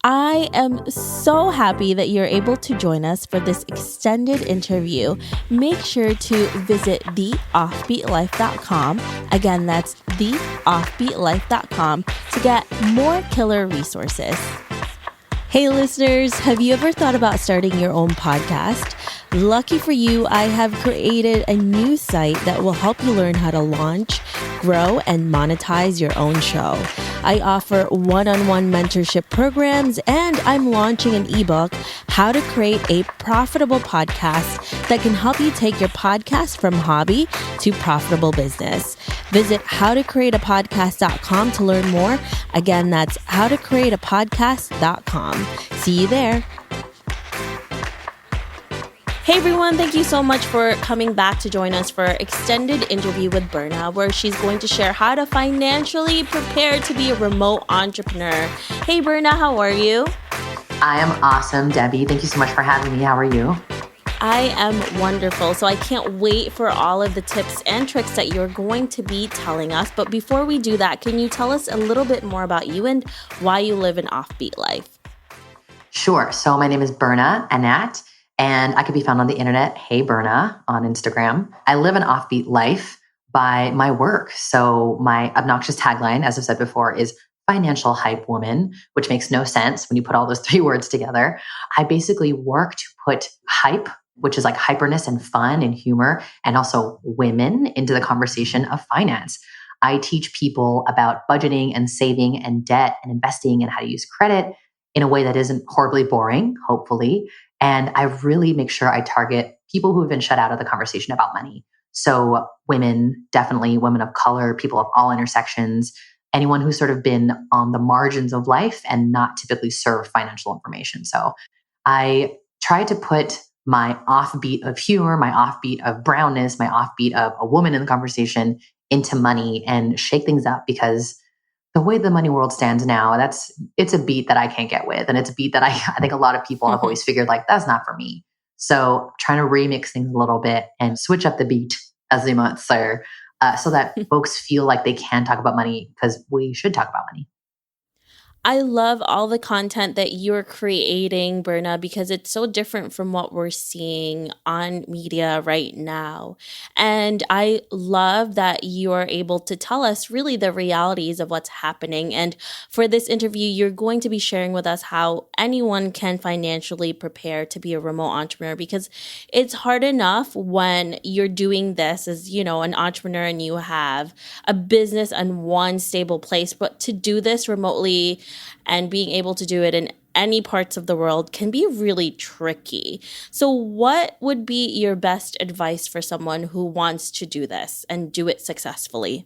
I am so happy that you're able to join us for this extended interview. Make sure to visit theoffbeatlife.com. Again, that's theoffbeatlife.com to get more killer resources. Hey listeners, have you ever thought about starting your own podcast? Lucky for you, I have created a new site that will help you learn how to launch, grow, and monetize your own show. I offer one-on-one mentorship programs, and I'm launching an ebook, How to Create a Profitable Podcast, that can help you take your podcast from hobby to profitable business. Visit howtocreateapodcast.com to learn more. Again, that's howtocreateapodcast.com. See you there. Hey everyone, thank you so much for coming back to join us for an extended interview with Berna, where she's going to share how to financially prepare to be a remote entrepreneur. Hey Berna, how are you? I am awesome, Debbie. Thank you so much for having me. How are you? I am wonderful. So I can't wait for all of the tips and tricks that you're going to be telling us. But before we do that, can you tell us a little bit more about you and why you live an offbeat life? Sure. So my name is Berna Anat, and I can be found on the internet, Hey Berna, on Instagram. I live an offbeat life by my work. So my obnoxious tagline, as I've said before, is financial hype woman, which makes no sense when you put all those three words together. I basically work to put hype, which is like hyperness and fun and humor, and also women into the conversation of finance. I teach people about budgeting and saving and debt and investing and how to use credit in a way that isn't horribly boring, hopefully. And I really make sure I target people who have been shut out of the conversation about money. So women, definitely women of color, people of all intersections, anyone who's sort of been on the margins of life and not typically serve financial information. So I try to put my offbeat of humor, my offbeat of brownness, my offbeat of a woman in the conversation into money and shake things up, because the way the money world stands now, it's a beat that I can't get with. And it's a beat that I think a lot of people have always figured like, that's not for me. So trying to remix things a little bit and switch up the beat, as they might say, so that folks feel like they can talk about money, because we should talk about money. I love all the content that you're creating, Berna, because it's so different from what we're seeing on media right now. And I love that you're able to tell us really the realities of what's happening. And for this interview, you're going to be sharing with us how anyone can financially prepare to be a remote entrepreneur, because it's hard enough when you're doing this as, an entrepreneur and you have a business and one stable place, but to do this remotely and being able to do it in any parts of the world can be really tricky. So what would be your best advice for someone who wants to do this and do it successfully?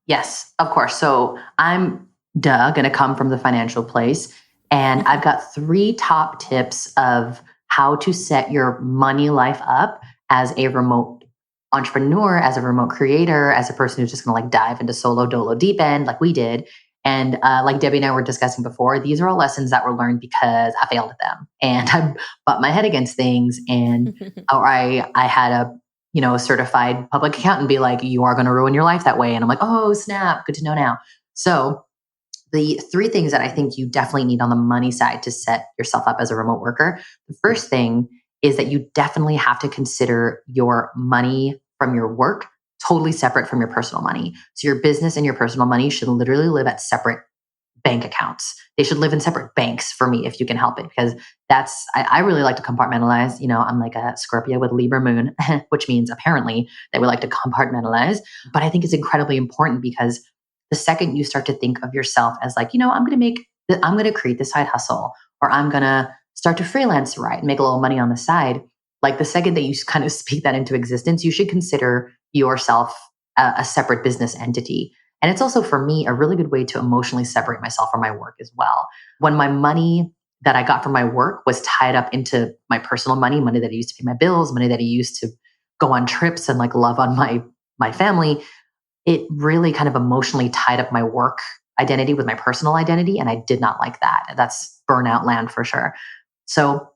Yes, of course. So I'm going to come from the financial place. And I've got 3 top tips of how to set your money life up as a remote entrepreneur, as a remote creator, as a person who's just going to like dive into solo dolo deep end like we did. And like Debbie and I were discussing before, these are all lessons that were learned because I failed at them and I butt my head against things. And or I had a certified public accountant be like, you are going to ruin your life that way. And I'm like, oh, snap. Good to know now. So the 3 things that I think you definitely need on the money side to set yourself up as a remote worker. The first thing is that you definitely have to consider your money from your work totally separate from your personal money. So your business and your personal money should literally live at separate bank accounts. They should live in separate banks for me if you can help it, because I really like to compartmentalize. I'm like a Scorpio with Libra moon, which means apparently that we like to compartmentalize. But I think it's incredibly important, because the second you start to think of yourself as like, I'm going to create this side hustle, or I'm going to start to freelance, right, and make a little money on the side. Like the second that you kind of speak that into existence, you should consider yourself a separate business entity. And it's also, for me, a really good way to emotionally separate myself from my work as well. When my money that I got from my work was tied up into my personal money that I used to pay my bills, money that I used to go on trips and like love on my family, it really kind of emotionally tied up my work identity with my personal identity. And I did not like that. That's burnout land for sure. So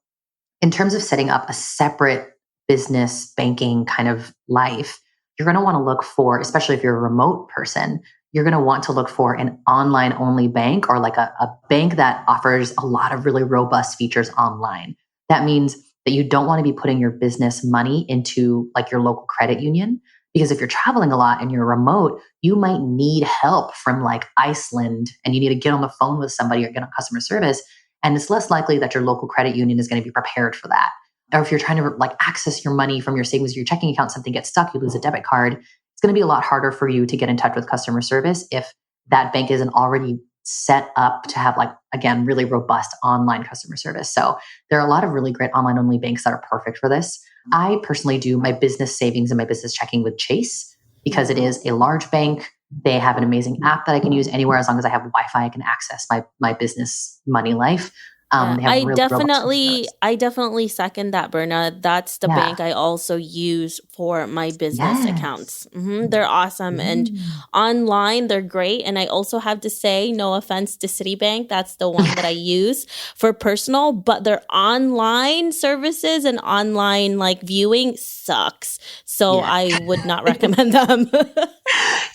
in terms of setting up a separate business banking kind of life, you're going to want to look for, especially if you're a remote person, you're going to want to look for an online only bank or like a bank that offers a lot of really robust features online. That means that you don't want to be putting your business money into like your local credit union. Because if you're traveling a lot and you're remote, you might need help from like Iceland and you need to get on the phone with somebody or get on customer service. And it's less likely that your local credit union is going to be prepared for that. Or if you're trying to like access your money from your savings or your checking account, something gets stuck, you lose a debit card, it's going to be a lot harder for you to get in touch with customer service if that bank isn't already set up to have like, again, really robust online customer service. So there are a lot of really great online only banks that are perfect for this. I personally do my business savings and my business checking with Chase because it is a large bank. They have an amazing app that I can use anywhere as long as I have Wi-Fi. I can access my business money life. Yeah, They have really robust service. I definitely second that, Berna. That's the Yeah. bank I also use for my business Yes. accounts. They're awesome, and Mm. online they're great. And I also have to say, no offense to Citibank, that's the one that I use for personal, but their online services and online like viewing sucks. So Yeah. I would not recommend them.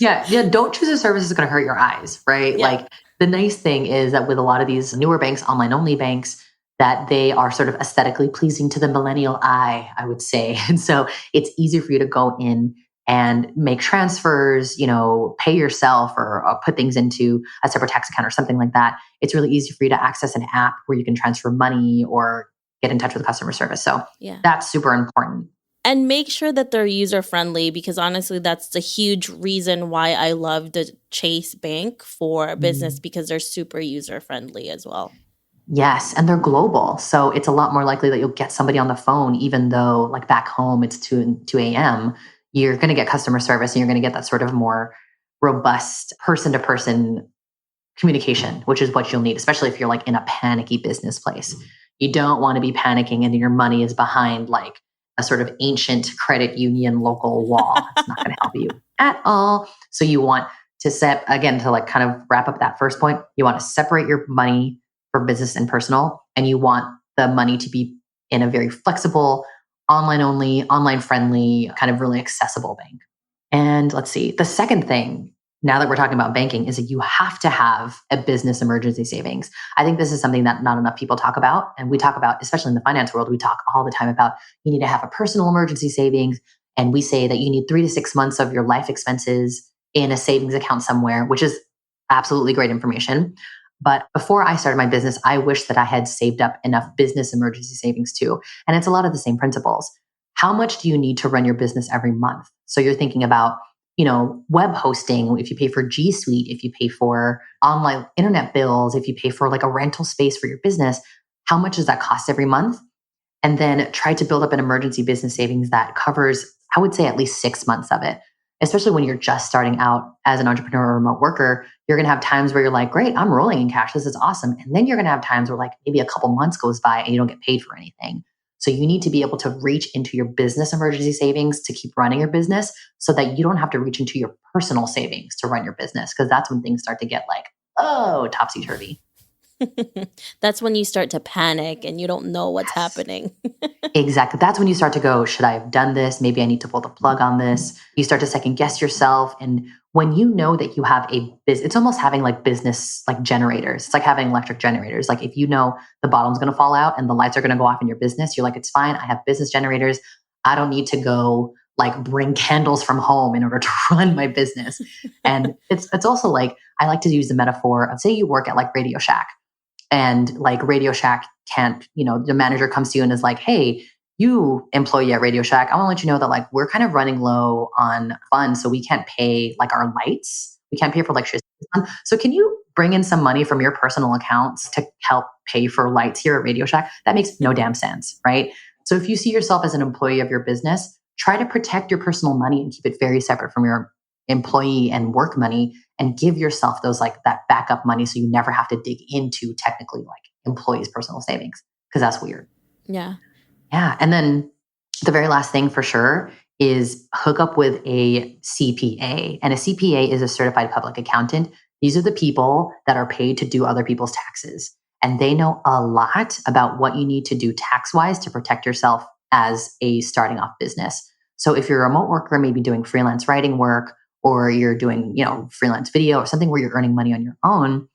Yeah. Don't choose a service that's going to hurt your eyes, right? Yeah. Like the nice thing is that with a lot of these newer banks, online only banks, that they are sort of aesthetically pleasing to the millennial eye, I would say. And so it's easy for you to go in and make transfers, pay yourself or put things into a separate tax account or something like that. It's really easy for you to access an app where you can transfer money or get in touch with customer service. So Yeah. that's super important. And make sure that they're user friendly, because honestly, that's the huge reason why I love the Chase Bank for business, because they're super user friendly as well. Yes, and they're global. So it's a lot more likely that you'll get somebody on the phone, even though like back home it's 2 a.m. You're going to get customer service and you're going to get that sort of more robust person to person communication, which is what you'll need, especially if you're like in a panicky business place. You don't want to be panicking and your money is behind like a sort of ancient credit union local wall. It's not going to help you at all. So you want to set, again, to like kind of wrap up that first point, you want to separate your money for business and personal, and you want the money to be in a very flexible, online only, online friendly, kind of really accessible bank. And let's see, the second thing, now that we're talking about banking, is that you have to have a business emergency savings. I think this is something that not enough people talk about. And we talk about, especially in the finance world, we talk all the time about you need to have a personal emergency savings. And we say that you need 3 to 6 months of your life expenses in a savings account somewhere, which is absolutely great information. But before I started my business, I wish that I had saved up enough business emergency savings too. And it's a lot of the same principles. How much do you need to run your business every month? So you're thinking about, web hosting, if you pay for G Suite, if you pay for online internet bills, if you pay for like a rental space for your business, how much does that cost every month? And then try to build up an emergency business savings that covers, I would say, at least 6 months of it. Especially when you're just starting out as an entrepreneur or remote worker, you're going to have times where you're like, great, I'm rolling in cash. This is awesome. And then you're going to have times where like maybe a couple months goes by and you don't get paid for anything. So you need to be able to reach into your business emergency savings to keep running your business so that you don't have to reach into your personal savings to run your business, because that's when things start to get like, oh, topsy-turvy. That's when you start to panic and you don't know what's Yes. happening. Exactly. That's when you start to go, should I have done this? Maybe I need to pull the plug on this. You start to second guess yourself. And when you know that you have a business, it's almost having like business like generators. It's like having electric generators. Like if you know the bottom's going to fall out and the lights are going to go off in your business, you're like, it's fine. I have business generators. I don't need to go like bring candles from home in order to run my business. And it's also like, I like to use the metaphor of, say you work at like Radio Shack. And like Radio Shack can't, the manager comes to you and is like, hey, you employee at Radio Shack, I want to let you know that like we're kind of running low on funds. So we can't pay like our lights. We can't pay for electricity. So can you bring in some money from your personal accounts to help pay for lights here at Radio Shack? That makes no damn sense, right? So if you see yourself as an employee of your business, try to protect your personal money and keep it very separate from your employee and work money, and give yourself those like that backup money so you never have to dig into technically like employees' personal savings, because that's weird. Yeah. Yeah. And then the very last thing for sure is hook up with a CPA. And a CPA is a certified public accountant. These are the people that are paid to do other people's taxes. And they know a lot about what you need to do tax-wise to protect yourself as a starting off business. So if you're a remote worker, maybe doing freelance writing work, or you're doing, freelance video or something where you're earning money on your own,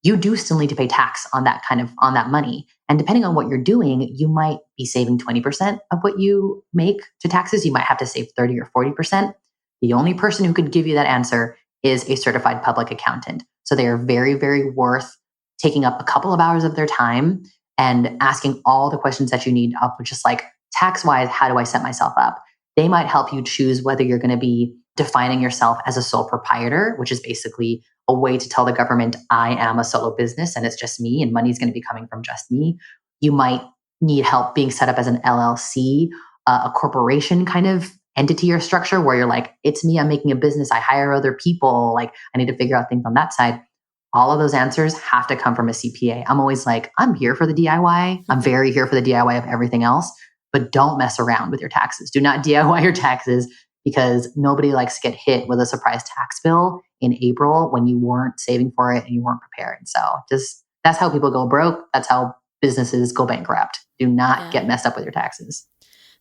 you do still need to pay tax on that money. And depending on what you're doing, you might be saving 20% of what you make to taxes. You might have to save 30 or 40%. The only person who could give you that answer is a certified public accountant. So they are very, very worth taking up a couple of hours of their time and asking all the questions that you need up, just like tax wise, how do I set myself up? They might help you choose whether you're going to be defining yourself as a sole proprietor, which is basically a way to tell the government, I am a solo business and it's just me and money's going to be coming from just me. You might need help being set up as an LLC, a corporation kind of entity or structure where you're like, it's me, I'm making a business, I hire other people, like I need to figure out things on that side. All of those answers have to come from a CPA. I'm always like, I'm here for the DIY. I'm very here for the DIY of everything else, but don't mess around with your taxes. Do not DIY your taxes because nobody likes to get hit with a surprise tax bill in April when you weren't saving for it and you weren't prepared. So that's how people go broke. That's how businesses go bankrupt. Do not get messed up with your taxes.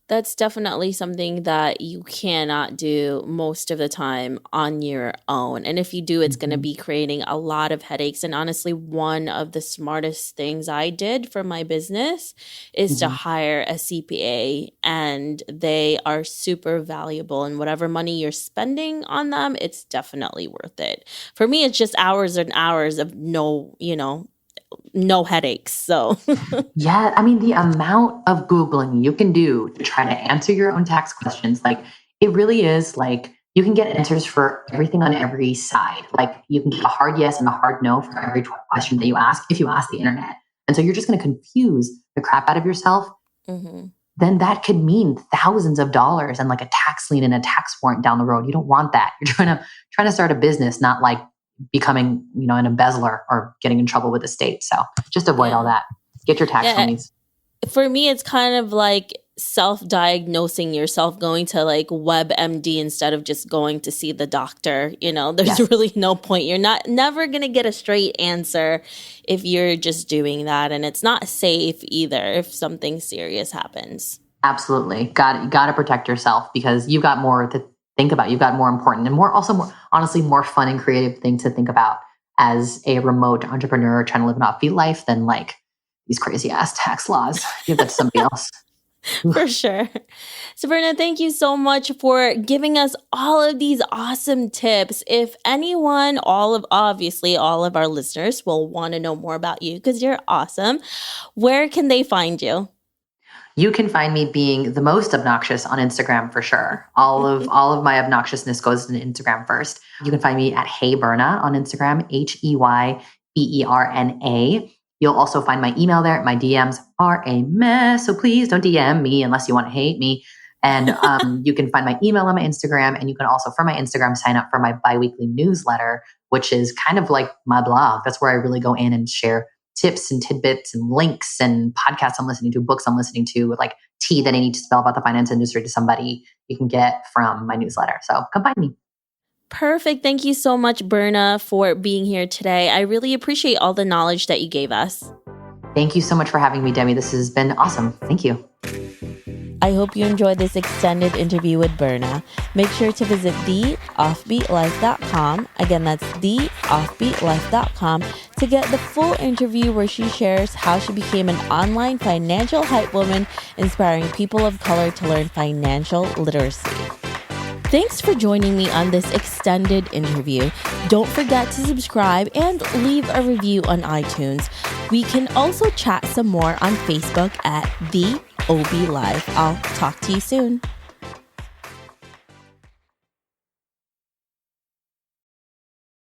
That's definitely something that you cannot do most of the time on your own. And if you do, it's going to be creating a lot of headaches. And honestly, one of the smartest things I did for my business is to hire a CPA, and they are super valuable. And whatever money you're spending on them, it's definitely worth it. For me, it's just hours and hours of no headaches. So yeah, I mean, the amount of Googling you can do to try to answer your own tax questions, like it really is like you can get answers for everything on every side. Like you can get a hard yes and a hard no for every question that you ask if you ask the internet. And so you're just going to confuse the crap out of yourself. Then that could mean thousands of dollars and like a tax lien and a tax warrant down the road. You don't want that. You're trying to start a business, not like becoming, an embezzler or getting in trouble with the state. So just avoid all that. Get your tax homies. For me, it's kind of like self-diagnosing yourself, going to like WebMD instead of just going to see the doctor. There's really no point. You're never going to get a straight answer if you're just doing that. And it's not safe either if something serious happens. Absolutely. Got to protect yourself because you've got more to think about. You've got more important and more honestly, more fun and creative thing to think about as a remote entrepreneur trying to live an offbeat life than like these crazy ass tax laws. Give that to somebody else. For sure. So Berna, thank you so much for giving us all of these awesome tips. If anyone, all of our listeners will want to know more about you because you're awesome, where can they find you? You can find me being the most obnoxious on Instagram for sure. All of my obnoxiousness goes to Instagram first. You can find me at Hey Berna on Instagram, HeyBerna. You'll also find my email there. My DMs are a mess, so please don't DM me unless you want to hate me. And you can find my email on my Instagram, and you can also, from my Instagram, sign up for my biweekly newsletter, which is kind of like my blog. That's where I really go in and share tips and tidbits and links and podcasts I'm listening to, books I'm listening to, like tea that I need to spell about the finance industry to somebody. You can get from my newsletter. So come find me. Perfect. Thank you so much, Berna, for being here today. I really appreciate all the knowledge that you gave us. Thank you so much for having me, Demi. This has been awesome. Thank you. I hope you enjoyed this extended interview with Berna. Make sure to visit theoffbeatlife.com. Again, that's theoffbeatlife.com to get the full interview where she shares how she became an online financial hype woman, inspiring people of color to learn financial literacy. Thanks for joining me on this extended interview. Don't forget to subscribe and leave a review on iTunes. We can also chat some more on Facebook at The OB Live. I'll talk to you soon.